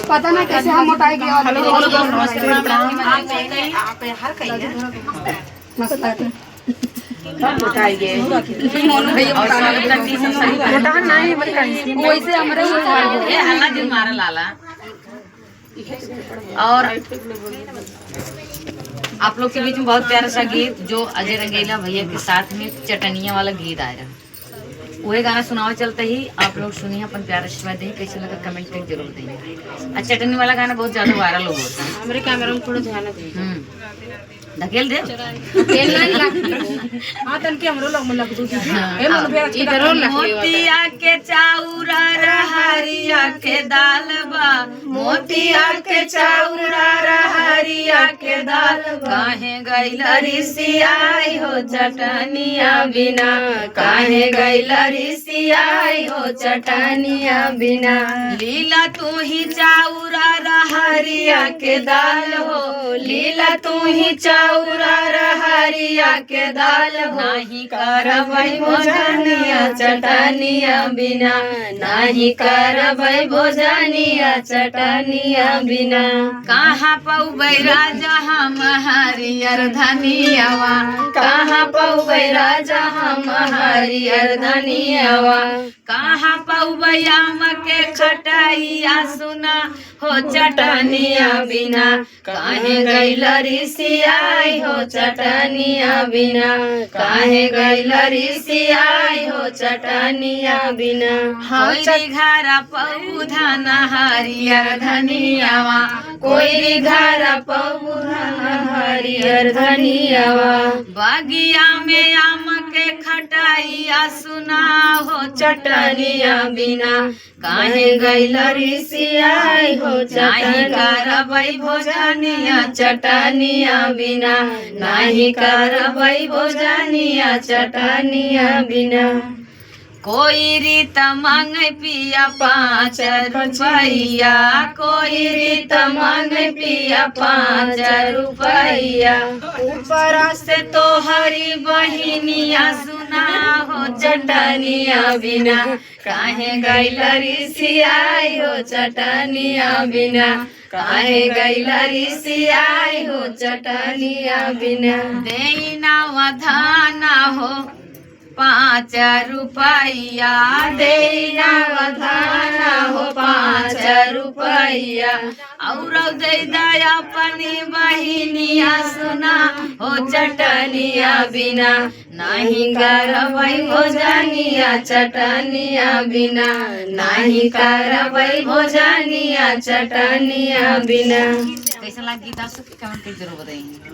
पता ना कैसे हम मोटाई गए और मोटाई गए वैसे हमारे हल्ला दिन मारा लाला। और आप लोग के बीच में बहुत प्यारा सा गीत जो अजय रंगीला भैया के साथ में चटनिया वाला गीत आया, वही गाना सुनावा चलते ही आप लोग सुनिए, अपन प्यारा आशीर्वाद दें, कैसे लगा कमेंट करके जरूर देंगे। और चटनी वाला गाना बहुत ज्यादा वायरल हो गया। हमारे कैमरा में थोड़ा ध्यान दे धकेल दे हां तन के हमरो लग दू इधरो मोतिया के चाउरा रहरिया के दाल बा, मोतिया के चाउरा रहरिया के दाल बा, काहे गइला रिसियाई हो चटनिया बिना, काहे गइला रिसियाई हो चटनिया बिना, लीला तू ही चाउरा रहरिया के दाल हो, लीला तू ही चाउरा रहरिया के दाल हो, नाही करबै भोजनिया चटनिया बिना, नाही करबै भोजनिया चटनिया बिना, कहाँ पौबै राजा हम हरियर धनियावा, कहाँ पौबै राजा हम हरियर धनियावा, कहाँ पौबै आम के खटाइया सुना हो चटनिया बिना, काहे गइला रिसियाई हो चटनिया बिना, काहे गइला रिसियाई हो चटनिया बिना, कोई घर पौधा न हरियर धनियावा, कोई घर पौधा न हरियर धनियावा, बगिया में आम के खटाइया सुना हो चटनिया बिना, काहे गइला रिसियाई हो नाही करबै भोजनिया चटनिया बिना, नाही करबै भोजनिया चटनिया बिना, कोई रीत मांगे पिया 5 रुपैया, कोई रीत मांगे पिया 5 रुपैया, ऊपर से तो हरी बहिनिया सुना हो चटनिया बिना, काहे गइला रिसियाई हो चटनिया बिना, काहे गइला रिसियाई हो चटनिया बिना, देना वधाना हो 5 रुपैया, देना वधाना हो 5 रुपैया, और दे दया अपनी बहिनिया सुना हो चटनिया बिना, नहीं करबै भोजनिया चटनिया बिना, नहीं करबै भोजनिया चटनिया बिना। कैसा लगा गीत? आप सबके कमेंट करके जरूर बताइए।